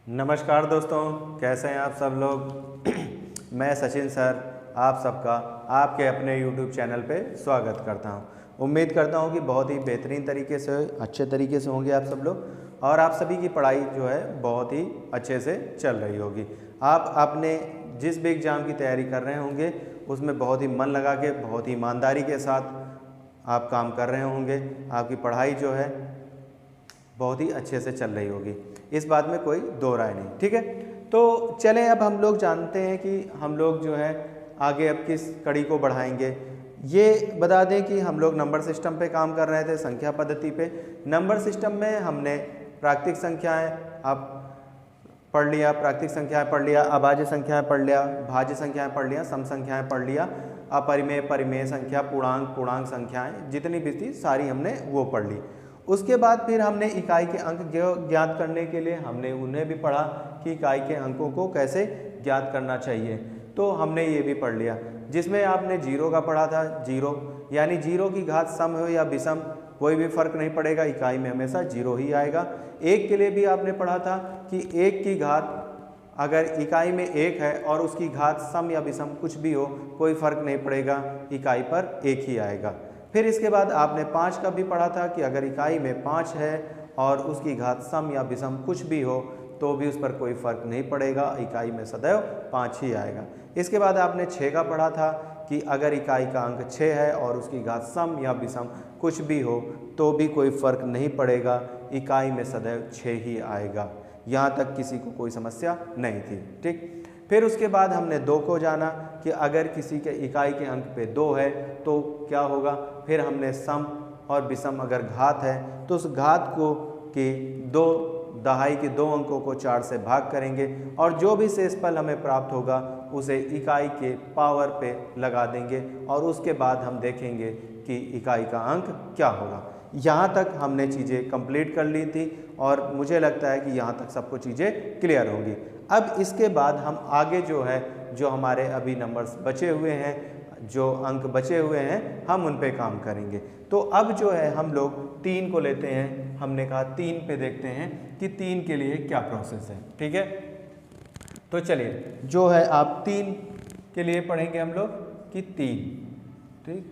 नमस्कार दोस्तों, कैसे हैं आप सब लोग। मैं सचिन सर आप सबका आपके अपने YouTube चैनल पे स्वागत करता हूं। उम्मीद करता हूं कि बहुत ही बेहतरीन तरीके से अच्छे तरीके से होंगे आप सब लोग और आप सभी की पढ़ाई जो है बहुत ही अच्छे से चल रही होगी। आप अपने जिस भी एग्ज़ाम की तैयारी कर रहे होंगे उसमें बहुत ही मन लगा के बहुत ही ईमानदारी के साथ आप काम कर रहे होंगे। आपकी पढ़ाई जो है बहुत ही अच्छे से चल रही होगी, इस बात में कोई दो राय नहीं। ठीक है, तो चलें अब हम लोग जानते हैं कि हम लोग जो है आगे अब किस कड़ी को बढ़ाएंगे। ये बता दें कि हम लोग नंबर सिस्टम पे काम कर रहे थे, संख्या पद्धति पे। नंबर सिस्टम में हमने प्राकृतिक संख्याएं आप पढ़ लिया, प्राकृतिक संख्याएं पढ़ लिया, अभाज्य संख्याएं पढ़ लिया, भाज्य संख्याएं पढ़ लिया, सम संख्याएं पढ़ लिया, अपरिमेय परिमेय संख्या, पूर्णांक संख्याएं जितनी भी थी सारी हमने वो पढ़ ली। उसके बाद फिर हमने इकाई के अंक ज्ञात करने के लिए हमने उन्हें भी पढ़ा कि इकाई के अंकों को कैसे ज्ञात करना चाहिए, तो हमने ये भी पढ़ लिया। जिसमें आपने जीरो का पढ़ा था, जीरो यानी जीरो की घात सम हो या विषम कोई भी फर्क नहीं पड़ेगा, इकाई में हमेशा जीरो ही आएगा। एक के लिए भी आपने पढ़ा था कि एक की घात अगर इकाई में एक है और उसकी घात सम या विषम कुछ भी हो कोई फर्क नहीं पड़ेगा, इकाई पर एक ही आएगा। फिर इसके बाद आपने 5 का भी पढ़ा था कि अगर इकाई में 5 है और उसकी घात सम या विषम कुछ भी हो तो भी उस पर कोई फर्क नहीं पड़ेगा, इकाई में सदैव 5 ही आएगा। इसके बाद आपने 6 का पढ़ा था कि अगर इकाई का अंक 6 है और उसकी घात सम या विषम कुछ भी हो तो भी कोई फर्क नहीं पड़ेगा, इकाई में सदैव 6 ही आएगा। यहाँ तक किसी को कोई समस्या नहीं थी। ठीक, फिर उसके बाद हमने 2 को जाना कि अगर किसी के इकाई के अंक पे 2 है तो क्या होगा। फिर हमने सम और विषम अगर घात है तो उस घात को कि दहाई के 2 अंकों को 4 से भाग करेंगे और जो भी शेषफल हमें प्राप्त होगा उसे इकाई के पावर पे लगा देंगे और उसके बाद हम देखेंगे कि इकाई का अंक क्या होगा। यहाँ तक हमने चीज़ें कंप्लीट कर ली थी और मुझे लगता है कि यहाँ तक सबको चीज़ें क्लियर होंगी। अब इसके बाद हम आगे जो है जो हमारे अभी नंबर्स बचे हुए हैं, जो अंक बचे हुए हैं, हम उन पे काम करेंगे। तो अब जो है हम लोग 3 को लेते हैं। हमने कहा 3 पे देखते हैं कि 3 के लिए क्या प्रोसेस है। ठीक है, तो चलिए जो है आप 3 के लिए पढ़ेंगे हम लोग कि 3। ठीक,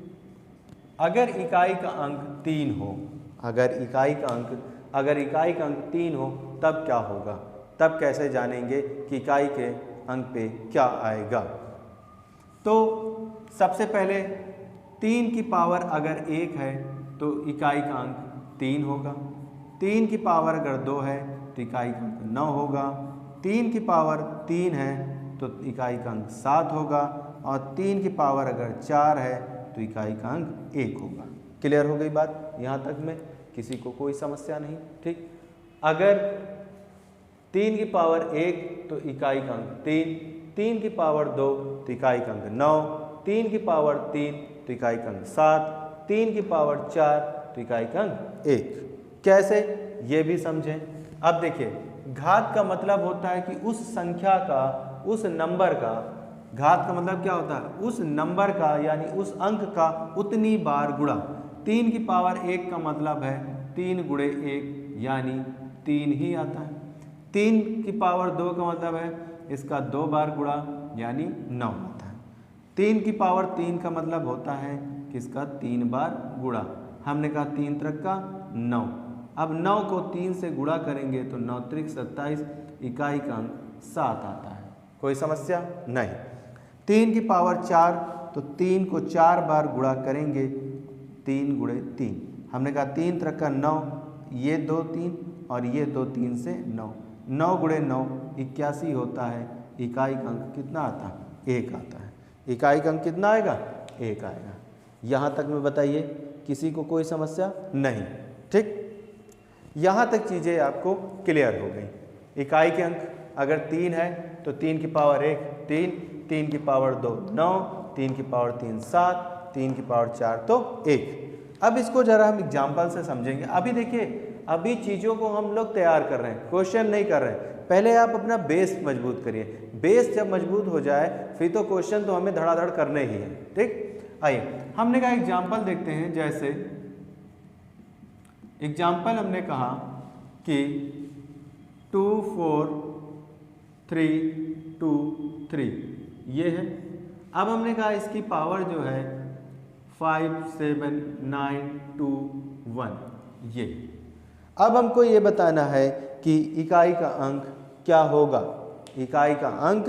अगर इकाई का अंक 3 हो, अगर इकाई का अंक 3 हो तब क्या होगा, तब कैसे जानेंगे कि इकाई के अंक पे क्या आएगा। तो सबसे पहले 3 की पावर अगर 1 है तो इकाई का अंक 3 होगा। 3 की पावर अगर 2 है तो इकाई का अंक 9 होगा। 3 की पावर 3 है तो इकाई का अंक 7 होगा और 3 की पावर अगर 4 है तो इकाई का अंक 1 होगा। क्लियर हो गई बात, यहाँ तक में किसी को कोई समस्या नहीं। ठीक, अगर 3 की पावर 1 तो इकाई का अंक 3, 3 की पावर 2 तो इकाई का अंक 9, 3 की पावर 3 तो इकाई का अंक 7, 3 की पावर 4 तो इकाई का अंक 1। कैसे, ये भी समझें। अब देखिए, घात का मतलब होता है कि उस संख्या का, उस नंबर का, घात का मतलब क्या होता है, उस नंबर का यानी उस अंक का उतनी बार गुणा। 3 की पावर 1 का मतलब है 3 गुणे 1 यानी 3 ही आता है। 3 की पावर 2 का मतलब है इसका 2 बार गुणा यानी 9 आता है। 3 की पावर 3 का मतलब होता है कि इसका 3 बार गुणा। हमने कहा 3 त्रिक का 9। अब 9 को 3 से गुणा करेंगे तो 9 त्रिक 27, इकाई का अंक 7 आता है। कोई समस्या नहीं। 3 की पावर 4 तो 3 को 4 बार गुणा करेंगे, 3 गुणे 3। हमने कहा 3 त्रिक का 9, ये 2 3 और ये 2 3 से 9, 9 गुणे 9 81 होता है। इकाई का अंक कितना आता है, 1 आता है। इकाई का अंक कितना आएगा, 1 आएगा। यहाँ तक में बताइए किसी को कोई समस्या नहीं। ठीक, यहाँ तक चीज़ें आपको क्लियर हो गई। इकाई के अंक अगर 3 है तो 3 की पावर 1 3, 3 की पावर 2 9, 3 की पावर 3 7, 3 की पावर 4 तो 1। अब इसको जरा हम एग्जाम्पल से समझेंगे। अभी देखिए, अभी चीज़ों को हम लोग तैयार कर रहे हैं, क्वेश्चन नहीं कर रहे हैं। पहले आप अपना बेस मजबूत करिए। बेस जब मजबूत हो जाए फिर तो क्वेश्चन तो हमें धड़ाधड़ करने ही है। ठीक, आइए हमने कहा एग्जाम्पल देखते हैं। जैसे एग्जाम्पल हमने कहा कि 2 4 3 2 3 ये है। अब हमने कहा इसकी पावर जो है 5 7 9 2 1 ये। अब हमको ये बताना है कि इकाई का अंक क्या होगा, इकाई का अंक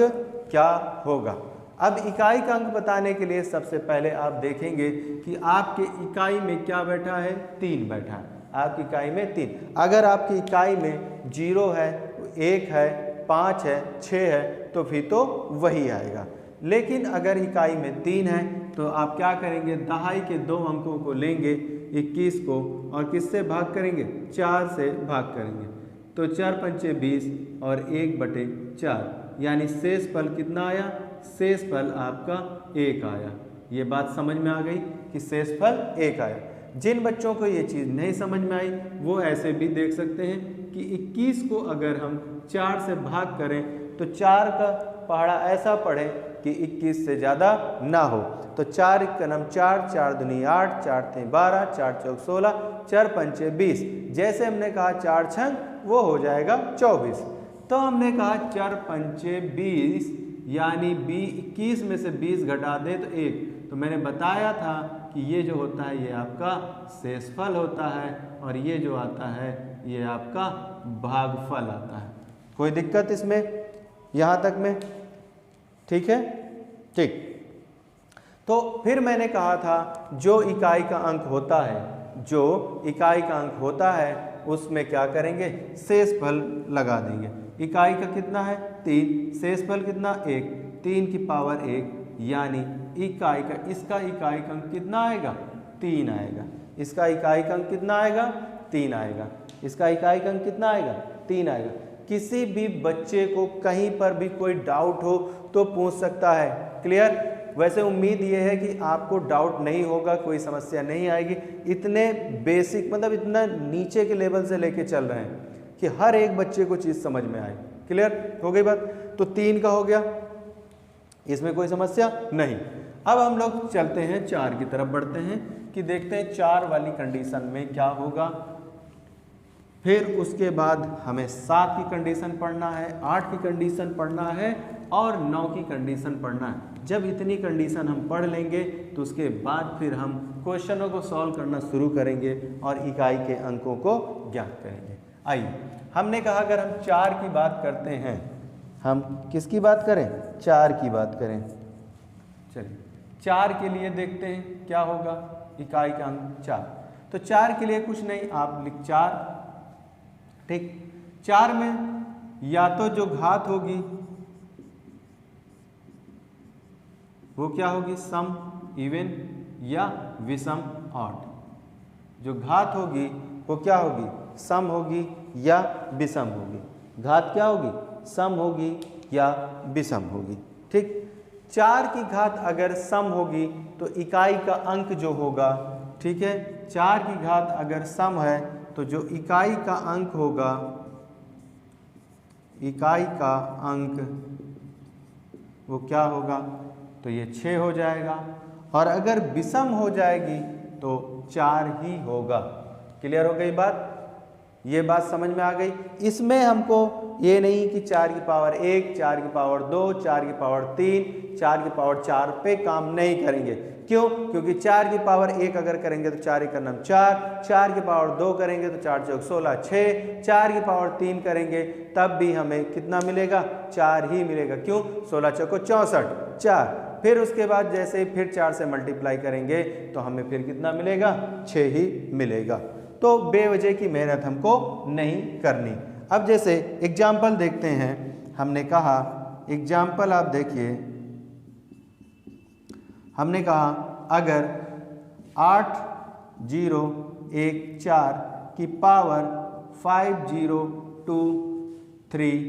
क्या होगा। अब इकाई का अंक बताने के लिए सबसे पहले आप देखेंगे कि आपके इकाई में क्या बैठा है, 3 बैठा है। आपकी इकाई में 3, अगर आपकी इकाई में 0 है, 1 है, 5 है, 6 है तो फिर तो वही आएगा। लेकिन अगर इकाई में 3 है तो आप क्या करेंगे, दहाई के 2 अंकों को लेंगे 21 को और किससे भाग करेंगे, 4 से भाग करेंगे। तो 4 पंचे 20 और 1/4 यानी शेष फल कितना आया, शेष फल आपका 1 आया। ये बात समझ में आ गई कि शेष फल 1 आया। जिन बच्चों को ये चीज़ नहीं समझ में आई वो ऐसे भी देख सकते हैं कि 21 को अगर हम 4 से भाग करें तो 4 का पहाड़ा ऐसा पढ़े कि 21 से ज़्यादा ना हो। तो 4 का नम 4, 4 दूनी 8, 4 तीन 12, 4 चौक 16, 4 पंचे 20। जैसे हमने कहा 4 छंग वो हो जाएगा 24। तो हमने कहा 4 पंचे 20 यानी 21 में से 20 घटा दे तो 1। तो मैंने बताया था कि ये जो होता है ये आपका शेषफल होता है और ये जो आता है ये आपका भागफल आता है। कोई दिक्कत इसमें यहाँ तक में, ठीक है, ठीक। तो फिर मैंने कहा था जो इकाई का अंक होता है, जो इकाई का अंक होता है उसमें क्या करेंगे, शेषफल लगा देंगे। इकाई का कितना है 3, शेषफल कितना 1, 3 की पावर 1 यानी इकाई का, इसका इकाई का अंक कितना आएगा 3 आएगा। इसका इकाई का अंक कितना आएगा 3 आएगा। इसका इकाई का अंक कितना आएगा 3 आएगा। किसी भी बच्चे को कहीं पर भी कोई डाउट हो तो पूछ सकता है, क्लियर। वैसे उम्मीद ये है कि आपको डाउट नहीं होगा, कोई समस्या नहीं आएगी। इतने बेसिक मतलब इतना नीचे के लेवल से लेके चल रहे हैं कि हर एक बच्चे को चीज़ समझ में आए। क्लियर हो गई बात। तो 3 का हो गया, इसमें कोई समस्या नहीं। अब हम लोग चलते हैं 4 की तरफ बढ़ते हैं कि देखते हैं 4 वाली कंडीशन में क्या होगा। फिर उसके बाद हमें 7 की कंडीशन पढ़ना है, 8 की कंडीशन पढ़ना है और 9 की कंडीशन पढ़ना है। जब इतनी कंडीशन हम पढ़ लेंगे तो उसके बाद फिर हम क्वेश्चनों को सॉल्व करना शुरू करेंगे और इकाई के अंकों को ज्ञात करेंगे। आइए, हमने कहा अगर हम 4 की बात करते हैं, हम किसकी बात करें, 4 की बात करें। चलिए 4 के लिए देखते हैं क्या होगा, इकाई का अंक 4। तो 4 के लिए कुछ नहीं, आप लिख 4, ठीक। 4 में या तो जो घात होगी वो क्या होगी, सम, इवन या विषम, ऑड। जो घात होगी वो क्या होगी, सम होगी या विषम होगी। घात क्या होगी, सम होगी या विषम होगी, ठीक। 4 की घात अगर सम होगी तो इकाई का अंक जो होगा, ठीक है, 4 की घात अगर सम है तो जो इकाई का अंक होगा, इकाई का अंक वो क्या होगा, तो ये 6 हो जाएगा। और अगर विषम हो जाएगी तो 4 ही होगा। क्लियर हो गई बात, ये बात समझ में आ गई। इसमें हमको ये नहीं कि 4 की पावर 1, 4 की पावर 2, 4 की पावर 3, 4 की पावर 4 पे काम नहीं करेंगे। क्यों, क्योंकि 4 की पावर 1 अगर करेंगे तो 4 का नाम 4, 4 की पावर 2 करेंगे तो 4 चौक 16 6, 4 की पावर 3 करेंगे तब भी हमें कितना मिलेगा, 4 ही मिलेगा। क्यों, 16 चौको 64, 4। फिर उसके बाद जैसे ही फिर 4 से मल्टीप्लाई करेंगे तो हमें फिर कितना मिलेगा, 6 ही मिलेगा। तो बेवजह की मेहनत हमको नहीं करनी। अब जैसे एग्जाम्पल देखते हैं, हमने कहा एग्जाम्पल आप देखिए, हमने कहा अगर 8 0 1 4 की पावर 5 0 2 3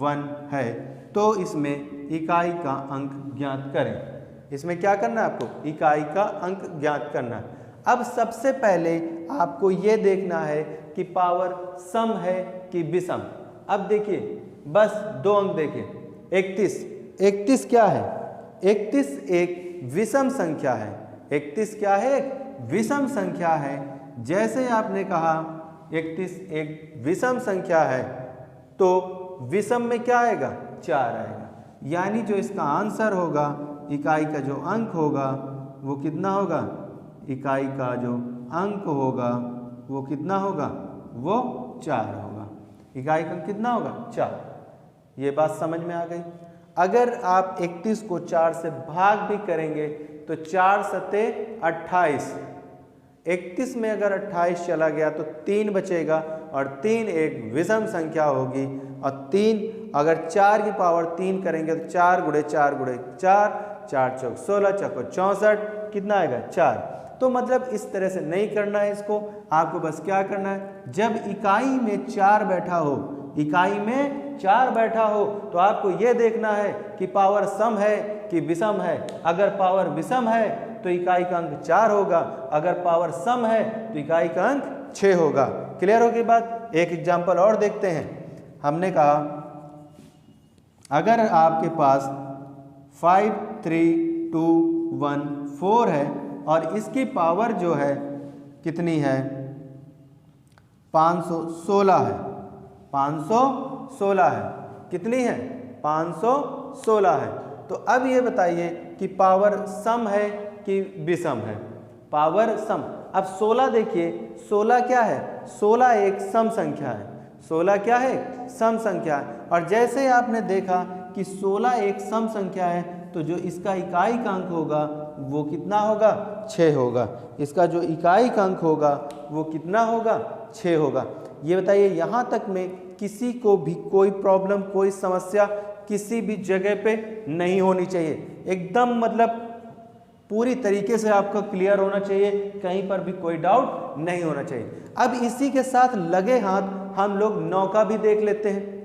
1 है तो इसमें इकाई का अंक ज्ञात करें। इसमें क्या करना है आपको, इकाई का अंक ज्ञात करना है। अब सबसे पहले आपको ये देखना है कि पावर सम है कि विषम। अब देखिए बस 2 अंक देखिए, 31, 31 क्या है, 31 एक विषम संख्या है। 31 क्या है, एक विषम संख्या है। जैसे आपने कहा 31 एक विषम संख्या है तो विषम में क्या आएगा, 4 आएगा। यानी जो इसका आंसर होगा, इकाई का जो अंक होगा वो कितना होगा, इकाई का जो अंक होगा वो कितना होगा, वो 4 होगा। इकाई का अंक कितना होगा, 4। ये बात समझ में आ गई। अगर आप 31 को 4 से भाग भी करेंगे तो 4 सते 28, 31 में अगर 28 चला गया तो 3 बचेगा और 3 एक विषम संख्या होगी। और 3 अगर 4 की पावर 3 करेंगे तो 4 गुणे 4 गुणे 4, 4 चौक 16, चौको 64, कितना आएगा, 4। तो मतलब इस तरह से नहीं करना है इसको, आपको बस क्या करना है, जब इकाई में 4 बैठा हो, इकाई में 4 बैठा हो तो आपको यह देखना है कि पावर सम है कि विषम है। अगर पावर विषम है तो इकाई का अंक 4 होगा, अगर पावर सम है तो इकाई का अंक 6 होगा। क्लियर होगी बात। एक एग्जांपल और देखते हैं। हमने कहा अगर आपके पास 5 3 2 1 4 है और इसकी पावर जो है कितनी है, 516 है, 516 है, कितनी है, 516 है। तो अब ये बताइए कि पावर सम है कि विषम है, पावर सम। अब 16 देखिए, 16 क्या है, 16 एक सम संख्या है, 16 क्या है, सम संख्या है। और जैसे आपने देखा कि 16 एक सम संख्या है तो जो इसका इकाई का अंक होगा वो कितना होगा, 6 होगा। इसका जो इकाई का अंक होगा वो कितना होगा, 6 होगा। ये बताइए यहाँ तक में किसी को भी कोई प्रॉब्लम, कोई समस्या किसी भी जगह पे नहीं होनी चाहिए। एकदम मतलब पूरी तरीके से आपका क्लियर होना चाहिए, कहीं पर भी कोई डाउट नहीं होना चाहिए। अब इसी के साथ लगे हाथ हम लोग 9 का भी देख लेते हैं।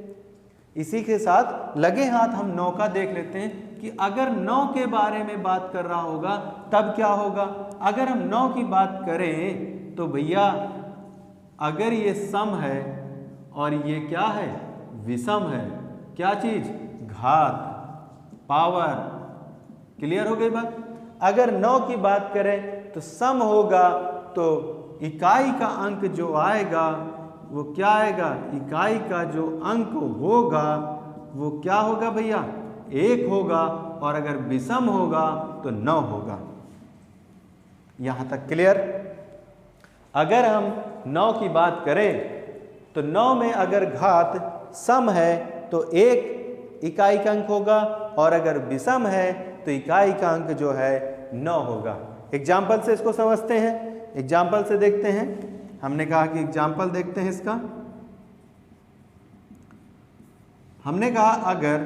इसी के साथ लगे हाथ हम 9 का देख लेते हैं कि अगर 9 के बारे में बात कर रहा होगा तब क्या होगा। अगर हम 9 की बात करें तो भैया अगर ये सम है और ये क्या है, विषम है, क्या चीज, घात, पावर। क्लियर हो गई बात। अगर 9 की बात करें तो सम होगा तो इकाई का अंक जो आएगा वो क्या आएगा, इकाई का जो अंक होगा वो क्या होगा भैया, 1 होगा। और अगर विषम होगा तो 9 होगा। यहां तक क्लियर। अगर हम 9 की बात करें तो 9 में अगर घात सम है तो 1 इकाई का अंक होगा और अगर विषम है तो इकाई का अंक जो है 9 होगा। एग्जाम्पल से इसको समझते हैं, एग्जाम्पल से देखते हैं। हमने कहा कि एग्जाम्पल देखते हैं इसका। हमने कहा अगर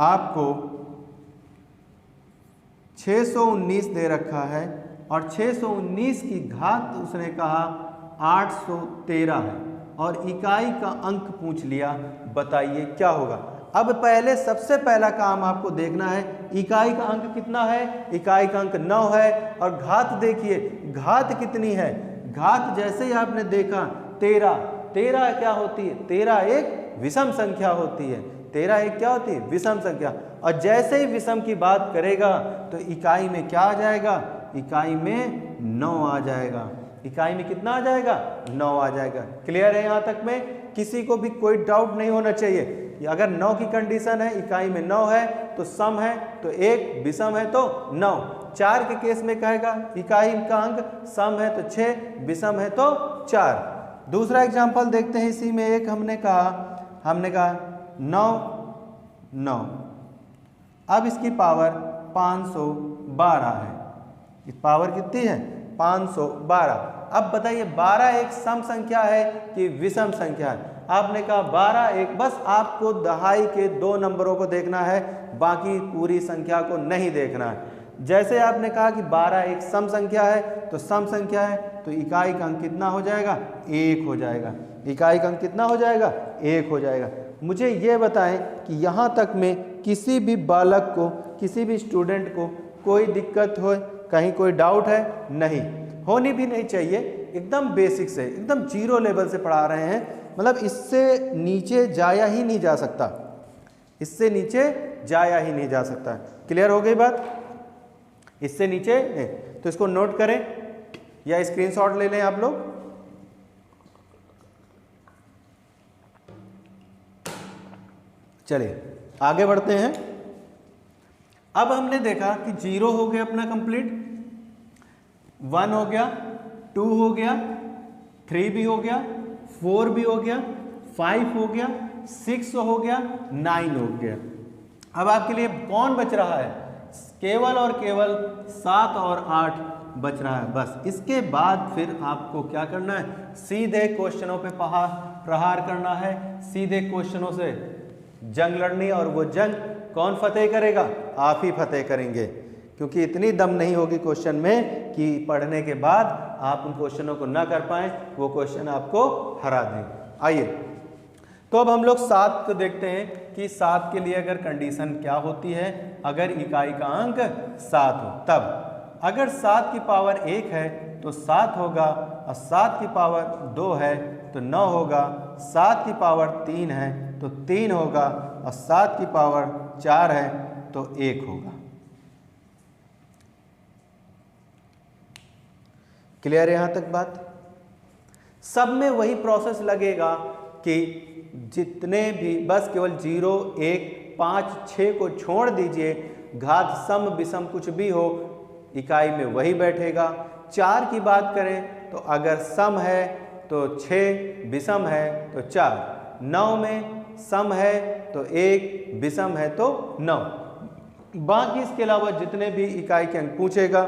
आपको 619 दे रखा है और 619 की घात उसने कहा 813 है और इकाई का अंक पूछ लिया, बताइए क्या होगा। अब पहले सबसे पहला काम आपको देखना है इकाई का अंक कितना है, इकाई का अंक 9 है। और घात देखिए, घात कितनी है, घात जैसे ही आपने देखा 13, 13 क्या होती है, 13 एक विषम संख्या होती है, 13 एक क्या होती है, विषम संख्या। और जैसे ही विषम की बात करेगा तो इकाई में क्या आ जाएगा, इकाई में 9 आ जाएगा। इकाई में कितना आ जाएगा, 9 आ जाएगा। क्लियर है यहाँ तक में, किसी को भी कोई डाउट नहीं होना चाहिए। अगर 9 की कंडीशन है, इकाई में 9 है तो सम है तो 1, विषम है तो 9। 4 के केस में कहेगा इकाई का अंक सम है तो 6, विषम है तो 4। दूसरा एग्जांपल देखते हैं। इसी में एक हमने कहा 9 9। अब इसकी पावर 512 है। इस पावर कितनी है, 512। अब बताइए 12 एक सम संख्या है कि विषम संख्या है। आपने कहा 12 एक, बस आपको दहाई के 2 नंबरों को देखना है, बाकी पूरी संख्या को नहीं देखना है। जैसे आपने कहा कि 12 एक सम संख्या है तो सम संख्या है तो इकाई का अंक कितना हो जाएगा, 1 हो जाएगा। इकाई का अंक कितना हो जाएगा, 1 हो जाएगा। मुझे ये बताएं कि यहाँ तक में किसी भी बालक को, किसी भी स्टूडेंट को कोई दिक्कत हो, कहीं कोई डाउट है, नहीं होनी भी नहीं चाहिए। एकदम बेसिक से, एकदम जीरो लेवल से पढ़ा रहे हैं, मतलब इससे नीचे जाया ही नहीं जा सकता, इससे नीचे जाया ही नहीं जा सकता। क्लियर हो गई बात, इससे नीचे नहीं। तो इसको नोट करें या स्क्रीनशॉट ले लें आप लोग। चलिए आगे बढ़ते हैं। अब हमने देखा कि 0 हो गया अपना कंप्लीट, 1 हो गया, 2 हो गया, 3 भी हो गया, 4 भी हो गया, 5 हो गया, 6 हो गया, 9 हो गया। अब आपके लिए कौन बच रहा है? केवल और केवल 7 और 8 बच रहा है बस। इसके बाद फिर आपको क्या करना है? सीधे क्वेश्चनों पे प्रहार करना है, सीधे क्वेश्चनों से जंग लड़नी। और वो जंग कौन फतेह करेगा? आप ही फतेह करेंगे, क्योंकि इतनी दम नहीं होगी क्वेश्चन में कि पढ़ने के बाद आप उन क्वेश्चनों को ना कर पाएं, वो क्वेश्चन आपको हरा देंगे। आइए तो अब हम लोग 7 को देखते हैं कि 7 के लिए अगर कंडीशन क्या होती है। अगर इकाई का अंक 7 हो तब, अगर 7 की पावर 1 है तो 7 होगा, और 7 की पावर 2 है तो 9 होगा, 7 की पावर 3 है तो 3 होगा, और 7 की पावर 4 है तो 1 होगा। क्लियर है यहां तक बात? सब में वही प्रोसेस लगेगा कि जितने भी, बस केवल 0, 1, 5, 6 को छोड़ दीजिए, घात सम विषम कुछ भी हो इकाई में वही बैठेगा। 4 की बात करें तो अगर सम है तो 6, विषम है तो 4, 9 में सम है तो 1, विषम है तो 9। बाकी इसके अलावा जितने भी इकाई के अंक पूछेगा,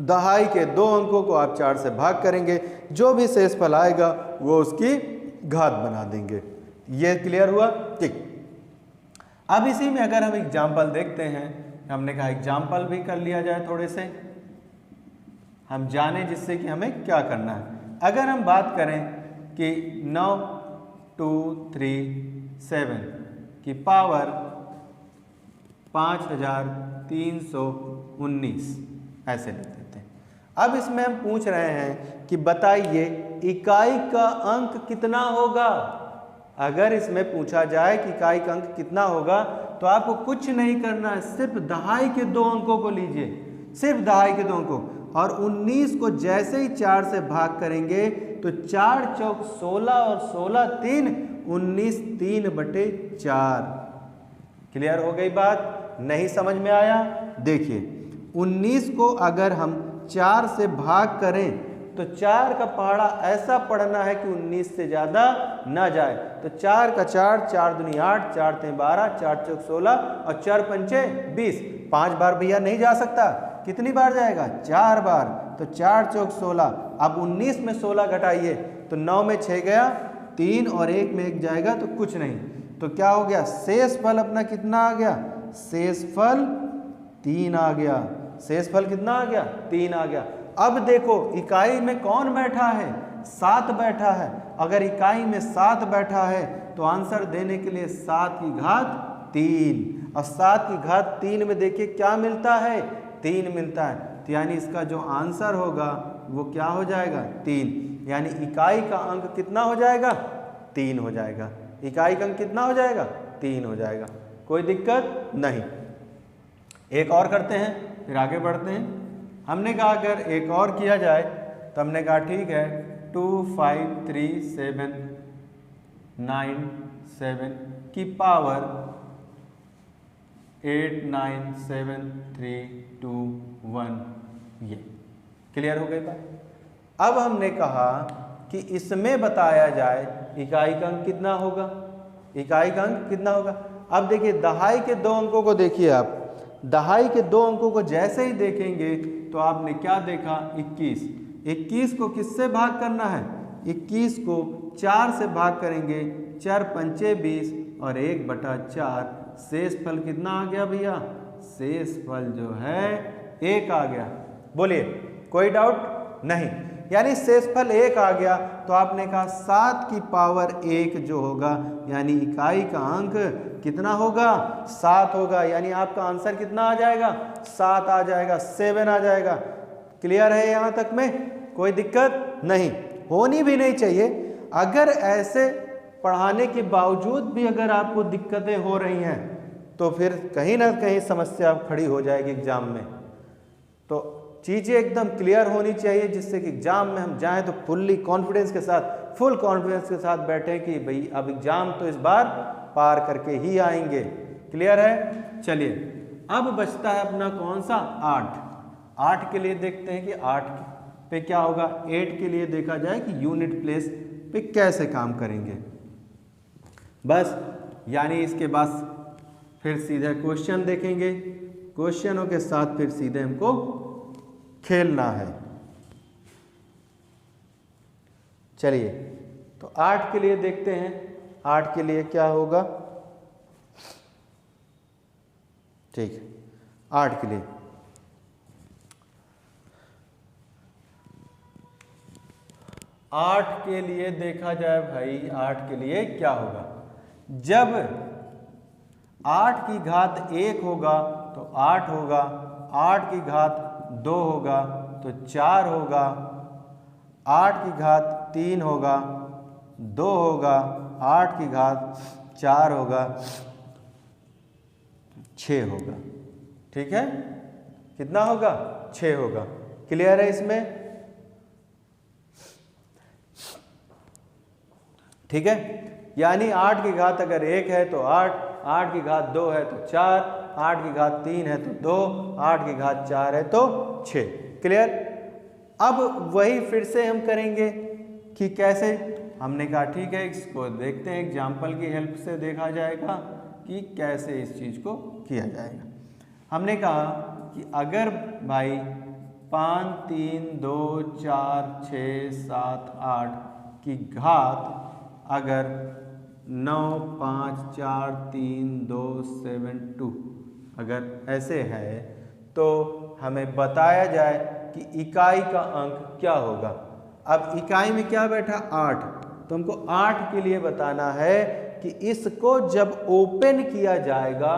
दहाई के 2 अंकों को आप 4 से भाग करेंगे, जो भी शेषफल आएगा वो उसकी घात बना देंगे। ये क्लियर हुआ? ठीक। अब इसी में अगर हम एग्जाम्पल देखते हैं, हमने कहा एग्जाम्पल भी कर लिया जाए, थोड़े से हम जाने जिससे कि हमें क्या करना है। अगर हम बात करें कि 9, 2, 3, 7 की पावर 5319 ऐसे लिख देते हैं। अब इसमें हम पूछ रहे हैं कि बताइए इकाई का अंक कितना होगा। अगर इसमें पूछा जाए कि इकाई का अंक कितना होगा तो आपको कुछ नहीं करना है, सिर्फ दहाई के 2 अंकों को लीजिए, सिर्फ दहाई के 2 अंकों, और 19 को जैसे ही 4 से भाग करेंगे तो 4 चौक 16 और 16 3, 19 3/4। क्लियर हो गई बात? नहीं समझ में आया? देखिए 19 को अगर हम 4 से भाग करें तो 4 का पहाड़ा ऐसा पढ़ना है कि 19 से ज़्यादा ना जाए। तो 4 का 4, 4 दूनी 8, 4 3 12, 4 चौक 16 और 4 पंचे 20। 5 बार भैया नहीं जा सकता, कितनी बार जाएगा? 4 बार। तो 4 चौक 16। अब 19 में 16 घटाइए तो 9 में 6 गया, 3 और 1 में 1 जाएगा तो कुछ नहीं। तो क्या हो गया? शेषफल अपना कितना आ गया? शेषफल 3 आ गया। शेषफल कितना आ गया? 3 आ गया। अब देखो इकाई में कौन बैठा है? 7 बैठा है। अगर इकाई में 7 बैठा है तो आंसर देने के लिए 7 की घात 3, और 7 की घात 3 में देखिए क्या मिलता है? 3 मिलता है। तो यानी इसका जो आंसर होगा वो क्या हो जाएगा? 3। यानी इकाई का अंक कितना हो जाएगा? 3 हो जाएगा। इकाई का अंक कितना हो जाएगा? 3 हो जाएगा। कोई दिक्कत नहीं। एक और करते हैं फिर आगे बढ़ते हैं। हमने कहा अगर एक और किया जाए तो हमने कहा ठीक है 2 5 3 7 9 7 की पावर 8 9 7 3 2 1। ये क्लियर हो गई बात? अब हमने कहा कि इसमें बताया जाए इकाई का अंक कितना होगा। इकाई का अंक कितना होगा? अब देखिए दहाई के 2 अंकों को देखिए आप, दहाई के 2 अंकों को जैसे ही देखेंगे तो आपने क्या देखा? 21। 21 को किससे भाग करना है? 21 को 4 से भाग करेंगे, 4 पंचे 20 और 1/4। शेषफल कितना आ गया भैया? शेषफल जो है 1 आ गया। बोलिए कोई डाउट नहीं? यानी शेषफल 1 आ गया। तो आपने कहा 7 की पावर 1 जो होगा यानी इकाई का अंक कितना होगा? 7 होगा। यानी आपका आंसर कितना आ जाएगा? 7 आ जाएगा, 7 आ जाएगा। क्लियर है यहाँ तक में? कोई दिक्कत नहीं, होनी भी नहीं चाहिए। अगर ऐसे पढ़ाने के बावजूद भी अगर आपको दिक्कतें हो रही हैं तो फिर कहीं ना कहीं समस्या खड़ी हो जाएगी एग्जाम में। तो चीज़ें एकदम क्लियर होनी चाहिए जिससे कि एग्जाम में हम जाएं तो फुल्ली कॉन्फिडेंस के साथ, फुल कॉन्फिडेंस के साथ बैठें कि भाई अब एग्जाम तो इस बार पार करके ही आएंगे। क्लियर है। चलिए अब बचता है अपना कौन सा 8। 8 के लिए देखते हैं कि 8 पे क्या होगा। 8 के लिए देखा जाए कि यूनिट प्लेस पे कैसे काम करेंगे। बस यानी इसके बाद फिर सीधे क्वेश्चन देखेंगे, क्वेश्चनों के साथ फिर सीधे हमको खेलना है। चलिए तो 8 के लिए देखते हैं, 8 के लिए क्या होगा। ठीक है, 8 के लिए 8 के लिए देखा जाए भाई, 8 के लिए क्या होगा। जब 8 की घात 1 होगा तो 8 होगा, 8 की घात 2 होगा तो 4 होगा, 8 की घात 3 होगा 2 होगा, 8 की घात 4 होगा 6 होगा। ठीक है, कितना होगा 6 होगा। क्लियर है इसमें। ठीक है, यानी 8 की घात अगर 1 है तो 8, 8 की घात 2 है तो 4, 8 की घात 3 है तो 2, 8 की घात 4 है तो 6। क्लियर। अब वही फिर से हम करेंगे कि कैसे। हमने कहा ठीक है, इसको देखते हैं, एग्जाम्पल की हेल्प से देखा जाएगा कि कैसे इस चीज़ को किया जाएगा। हमने कहा कि अगर भाई 5, 3, 2, 4, 6, 7, 8 की घात अगर 9, 5, 4, 3, 2, 7, 2 अगर ऐसे है तो हमें बताया जाए कि इकाई का अंक क्या होगा। अब इकाई में क्या बैठा 8, तो हमको 8 के लिए बताना है कि इसको जब ओपन किया जाएगा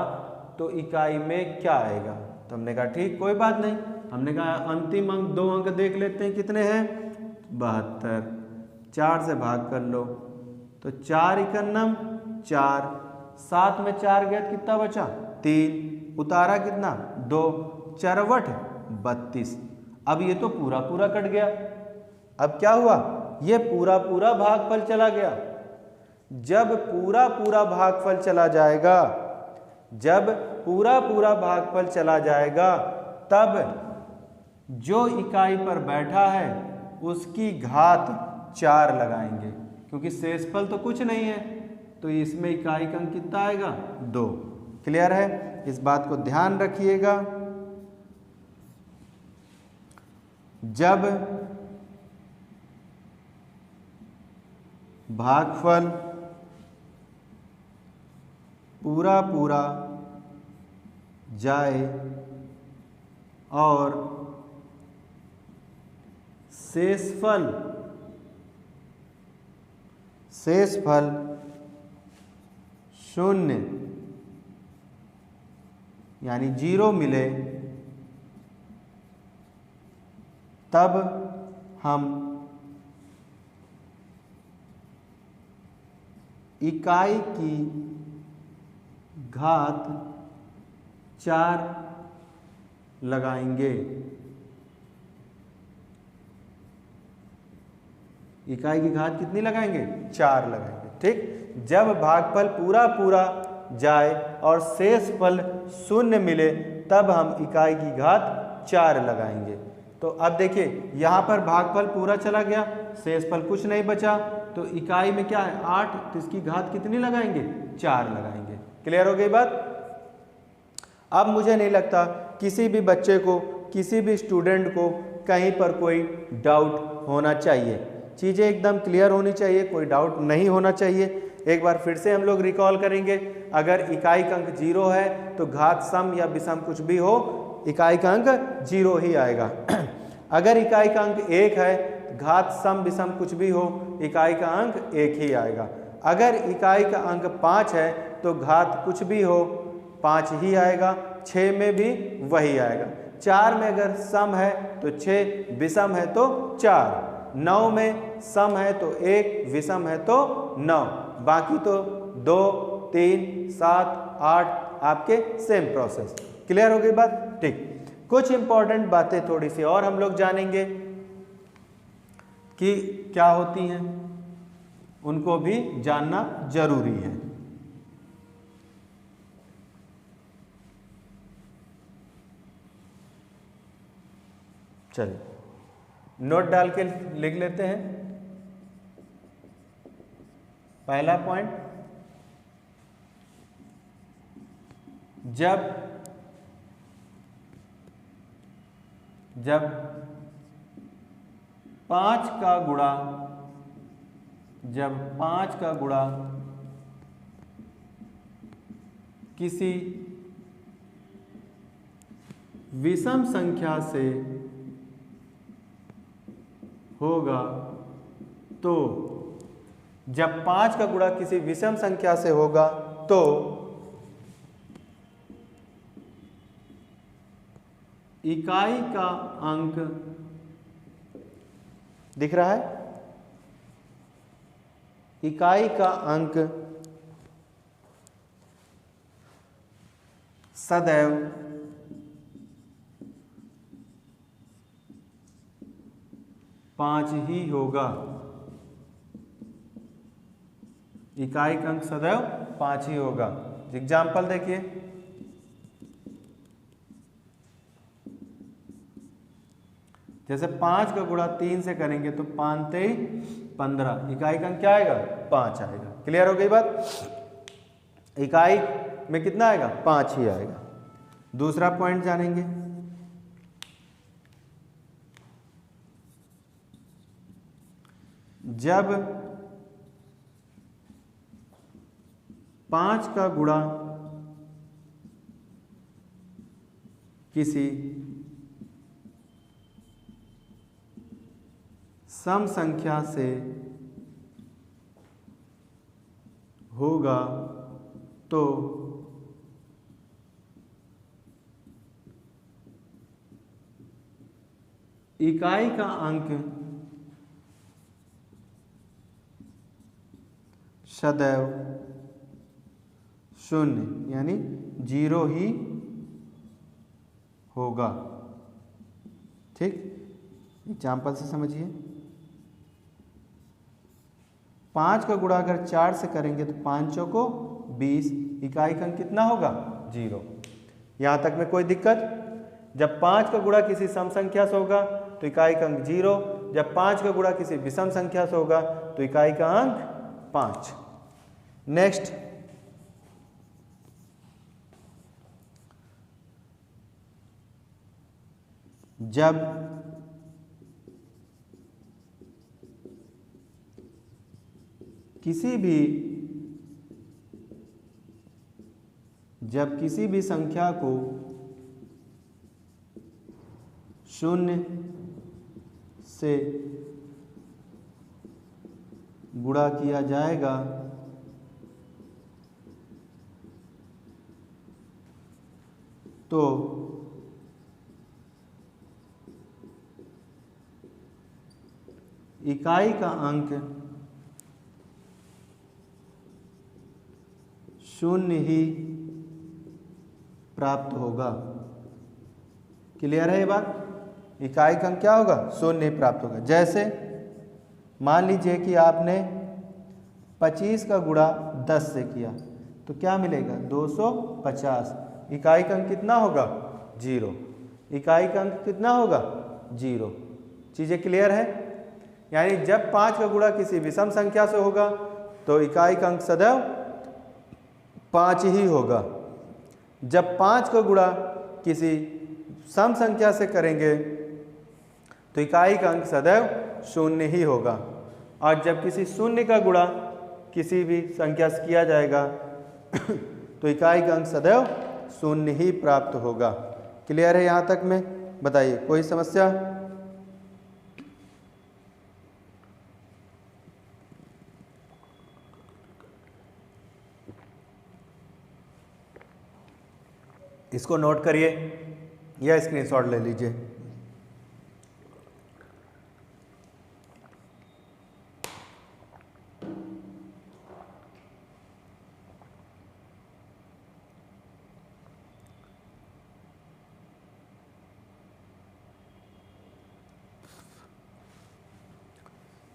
तो इकाई में क्या आएगा। तो हमने कहा ठीक, कोई बात नहीं। हमने कहा अंतिम अंक 2 अंक देख लेते हैं कितने हैं, 72। 4 से भाग कर लो तो 4 इकन्नम 4, 7 में 4 गया कितना बचा 3, उतारा कितना 2, चरवट 32। अब ये तो पूरा पूरा कट गया। अब क्या हुआ, ये पूरा पूरा भागफल चला गया। जब पूरा पूरा भागफल चला जाएगा, जब पूरा पूरा भागफल चला जाएगा तब जो इकाई पर बैठा है उसकी घात 4 लगाएंगे, क्योंकि शेषफल तो कुछ नहीं है, तो इसमें इकाई का अंक कितना आएगा 2। क्लियर है, इस बात को ध्यान रखिएगा। जब भागफल पूरा पूरा जाए और शेषफल शून्य यानी 0 मिले, तब हम इकाई की घात 4 लगाएंगे। इकाई की घात कितनी लगाएंगे 4 लगाएंगे। ठीक, जब भागफल पूरा पूरा जाए और शेषफल शून्य मिले तब हम इकाई की घात 4 लगाएंगे। तो अब देखिए यहाँ पर भागफल पूरा चला गया, शेषफल कुछ नहीं बचा, तो इकाई में क्या है 8, तो इसकी घात कितनी लगाएंगे 4 लगाएंगे। क्लियर हो गई बात। अब मुझे नहीं लगता किसी भी बच्चे को, किसी भी स्टूडेंट को कहीं पर कोई डाउट होना चाहिए। चीज़ें एकदम क्लियर होनी चाहिए, कोई डाउट नहीं होना चाहिए। एक बार फिर से हम लोग रिकॉल करेंगे। अगर इकाई का अंक 0 है तो घात सम या विषम कुछ भी हो, इकाई का अंक 0 ही आएगा। अगर इकाई का अंक 1 है, घात सम विषम कुछ भी हो, इकाई का अंक 1 ही आएगा। अगर इकाई का अंक 5 है तो घात कुछ भी हो 5 ही आएगा, 6 में भी वही आएगा। 4 में अगर सम है तो 6, विषम है तो 4, 9 में सम है तो 1, विषम है तो 9, बाकी तो 2, 3, 7, 8 आपके सेम प्रोसेस। क्लियर हो गई बात। ठीक, कुछ इंपॉर्टेंट बातें थोड़ी सी और हम लोग जानेंगे कि क्या होती हैं, उनको भी जानना जरूरी है। चलिए नोट डाल के लिख लेते हैं। पहला पॉइंट, जब 5 का गुणा किसी विषम संख्या से होगा तो, जब 5 का गुणा किसी विषम संख्या से होगा तो इकाई का अंक दिख रहा है, इकाई का अंक सदैव पांच ही होगा। इकाई का अंक सदैव 5 ही होगा। एग्जाम्पल देखिए, जैसे 5 का गुणा 3 से करेंगे तो 5 3 15, इकाई का अंक क्या आएगा? 5 आएगा। क्लियर हो गई बात? इकाई में कितना आएगा? 5 ही आएगा। दूसरा पॉइंट जानेंगे, जब 5 का गुणा किसी सम संख्या से होगा तो इकाई का अंक सदैव 0 यानी 0 ही होगा। ठीक, एग्जाम्पल से समझिए। 5 का गुणा अगर 4 से करेंगे तो 5 चौको 20, इकाई का अंक कितना होगा? 0। यहाँ तक में कोई दिक्कत? जब 5 का गुणा किसी सम संख्या से होगा तो इकाई का अंक 0, जब 5 का गुणा किसी विषम संख्या से होगा तो इकाई का अंक 5। नेक्स्ट, जब किसी भी संख्या को 0 से गुणा किया जाएगा तो इकाई का अंक 0 ही प्राप्त होगा। क्लियर है ये बात? इकाई का अंक क्या होगा? 0 ही प्राप्त होगा। जैसे मान लीजिए कि आपने 25 का गुणा 10 से किया तो क्या मिलेगा? 250। इकाई का अंक कितना होगा? 0। इकाई का अंक कितना होगा? 0। चीज़ें क्लियर है? यानी जब 5 का गुणा किसी विषम संख्या से होगा तो इकाई का अंक सदैव 5 ही होगा। जब 5 का गुणा किसी सम संख्या से करेंगे तो इकाई का अंक सदैव 0 ही होगा। और जब किसी शून्य का गुणा किसी भी संख्या से किया जाएगा तो इकाई का अंक सदैव 0 ही प्राप्त होगा। क्लियर है यहाँ तक में? बताइए, कोई समस्या? इसको नोट करिए या स्क्रीनशॉट ले लीजिए।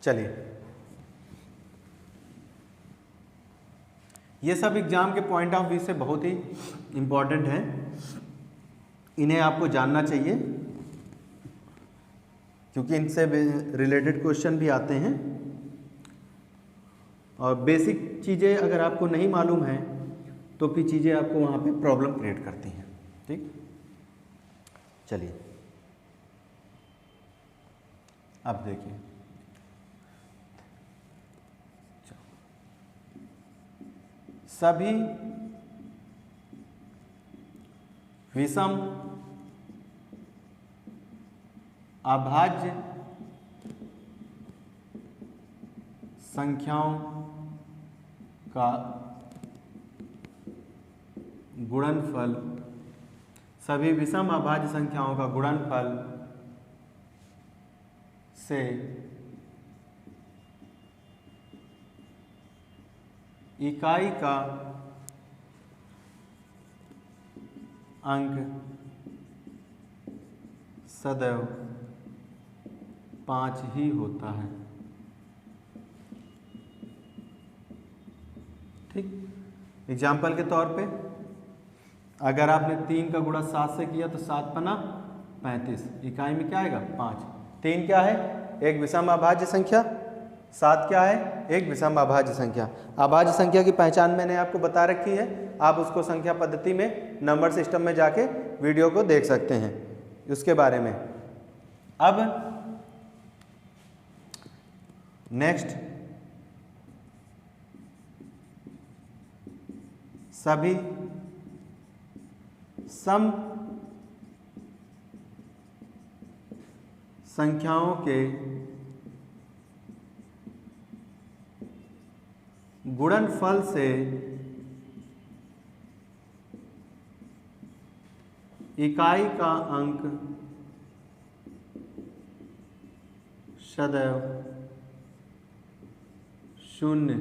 चलिए, ये सब एग्जाम के पॉइंट ऑफ व्यू से बहुत ही इम्पॉर्टेंट हैं, इन्हें आपको जानना चाहिए। क्योंकि इनसे रिलेटेड क्वेश्चन भी आते हैं और बेसिक चीज़ें अगर आपको नहीं मालूम है तो फिर चीज़ें आपको वहाँ पे प्रॉब्लम क्रिएट करती हैं। ठीक, चलिए अब देखिए, सभी विषम अभाज्य संख्याओं का गुणनफल, सभी विषम अभाज्य संख्याओं का गुणनफल से इकाई का अंक सदैव 5 ही होता है। ठीक, एग्जाम्पल के तौर पे अगर आपने 3 का गुणा 7 से किया तो 7 पना 35, इकाई में क्या आएगा 5। 3 क्या है, एक विषम अभाज्य संख्या, 7 क्या है, एक विषम अभाज्य संख्या। अभाज्य संख्या की पहचान मैंने आपको बता रखी है, आप उसको संख्या पद्धति में नंबर सिस्टम में जाके वीडियो को देख सकते हैं उसके बारे में। अब नेक्स्ट, सभी सम संख्याओं के गुणनफल से इकाई का अंक सदैव 0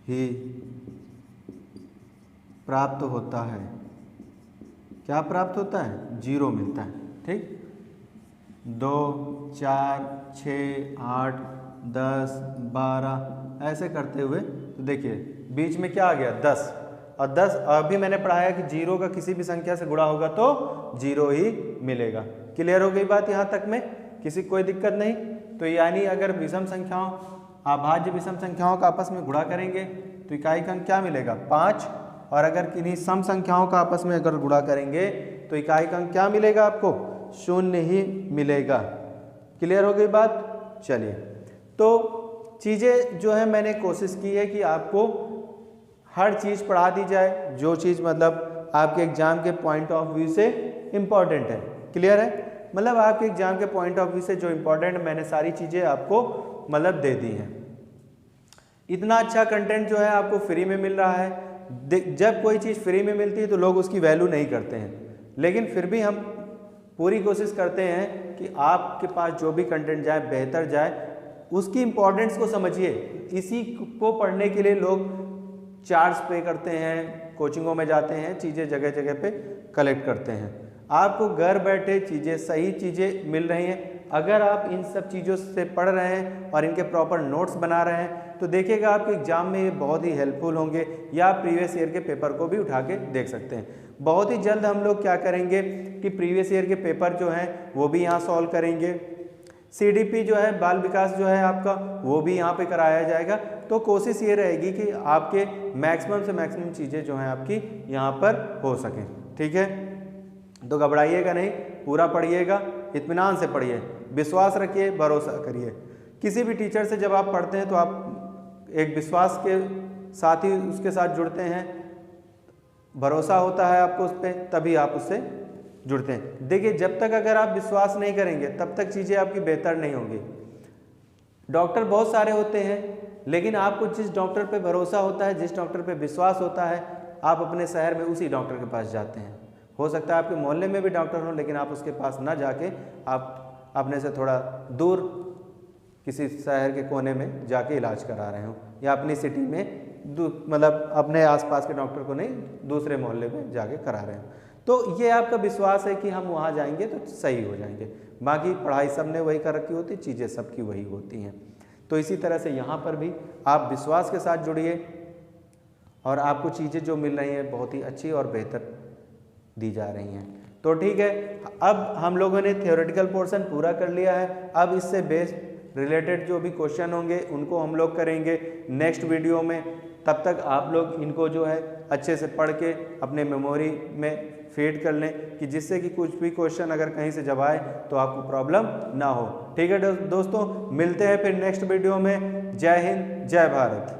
ही प्राप्त होता है। क्या प्राप्त होता है, 0 मिलता है। ठीक, 2, 4, 6, 8, 10, 12 ऐसे करते हुए तो देखिए बीच में क्या आ गया 10, और 10 अभी मैंने पढ़ाया कि 0 का किसी भी संख्या से गुणा होगा तो 0 ही मिलेगा। क्लियर हो गई बात यहाँ तक में, किसी कोई दिक्कत नहीं। तो यानी अगर विषम संख्याओं, अभाज्य विषम संख्याओं का आपस में गुणा करेंगे तो इकाई का अंक क्या मिलेगा 5, और अगर किन्हीं सम संख्याओं का आपस में अगर गुणा करेंगे तो इकाई का अंक क्या मिलेगा आपको 0 ही मिलेगा। क्लियर हो गई बात। चलिए, तो चीज़ें जो है मैंने कोशिश की है कि आपको हर चीज़ पढ़ा दी जाए जो चीज़ मतलब आपके एग्जाम के पॉइंट ऑफ व्यू से इम्पॉर्टेंट है। क्लियर है, मतलब आपके एग्जाम के पॉइंट ऑफ व्यू से जो इम्पोर्टेंट मैंने सारी चीज़ें आपको मतलब दे दी हैं। इतना अच्छा कंटेंट जो है आपको फ्री में मिल रहा है। जब कोई चीज़ फ्री में मिलती है तो लोग उसकी वैल्यू नहीं करते हैं, लेकिन फिर भी हम पूरी कोशिश करते हैं कि आपके पास जो भी कंटेंट जाए बेहतर जाए, उसकी इम्पोर्टेंस को समझिए। इसी को पढ़ने के लिए लोग चार्ज पे करते हैं, कोचिंगों में जाते हैं, चीज़ें जगह जगह पे कलेक्ट करते हैं। आपको घर बैठे चीज़ें, सही चीज़ें मिल रही हैं। अगर आप इन सब चीज़ों से पढ़ रहे हैं और इनके प्रॉपर नोट्स बना रहे हैं तो देखिएगा आपके एग्जाम में ये बहुत ही हेल्पफुल होंगे, या प्रीवियस ईयर के पेपर को भी उठा के देख सकते हैं। बहुत ही जल्द हम लोग क्या करेंगे कि प्रीवियस ईयर के पेपर जो हैं वो भी यहाँ सॉल्व करेंगे। CDP जो है, बाल विकास जो है आपका, वो भी यहाँ पे कराया जाएगा। तो कोशिश ये रहेगी कि आपके मैक्सिमम से मैक्सिमम चीज़ें जो हैं आपकी यहाँ पर हो सकें। ठीक है, तो घबराइएगा नहीं, पूरा पढ़िएगा, इत्मीनान से पढ़िए, विश्वास रखिए, भरोसा करिए। किसी भी टीचर से जब आप पढ़ते हैं तो आप एक विश्वास के साथ ही उसके साथ जुड़ते हैं, भरोसा होता है आपको उस पर, तभी आप उससे जुड़ते हैं। देखिए, जब तक अगर आप विश्वास नहीं करेंगे तब तक चीज़ें आपकी बेहतर नहीं होंगी। डॉक्टर बहुत सारे होते हैं, लेकिन आपको जिस डॉक्टर पे भरोसा होता है, जिस डॉक्टर पे विश्वास होता है, आप अपने शहर में उसी डॉक्टर के पास जाते हैं। हो सकता है आपके मोहल्ले में भी डॉक्टर हो, लेकिन आप उसके पास ना जाके आप अपने से थोड़ा दूर किसी शहर के कोने में जाके इलाज करा रहे हो, या अपनी सिटी में मतलब अपने आसपास के डॉक्टर को नहीं, दूसरे मोहल्ले में जाके करा रहे हो। तो ये आपका विश्वास है कि हम वहाँ जाएंगे तो सही हो जाएंगे। बाकी पढ़ाई सब ने वही कर रखी होती, चीज़ें सबकी वही होती हैं। तो इसी तरह से यहाँ पर भी आप विश्वास के साथ जुड़िए और आपको चीज़ें जो मिल रही हैं बहुत ही अच्छी और बेहतर दी जा रही हैं। तो ठीक है, अब हम लोगों ने थ्योरेटिकल पोर्शन पूरा कर लिया है। अब इससे बेस्ड रिलेटेड जो भी क्वेश्चन होंगे उनको हम लोग करेंगे नेक्स्ट वीडियो में। तब तक आप लोग इनको जो है अच्छे से पढ़ के अपने मेमोरी में फीड कर लें कि जिससे कि कुछ भी क्वेश्चन अगर कहीं से जब आए तो आपको प्रॉब्लम ना हो। ठीक है दोस्तों, मिलते हैं फिर नेक्स्ट वीडियो में। जय हिंद, जय भारत।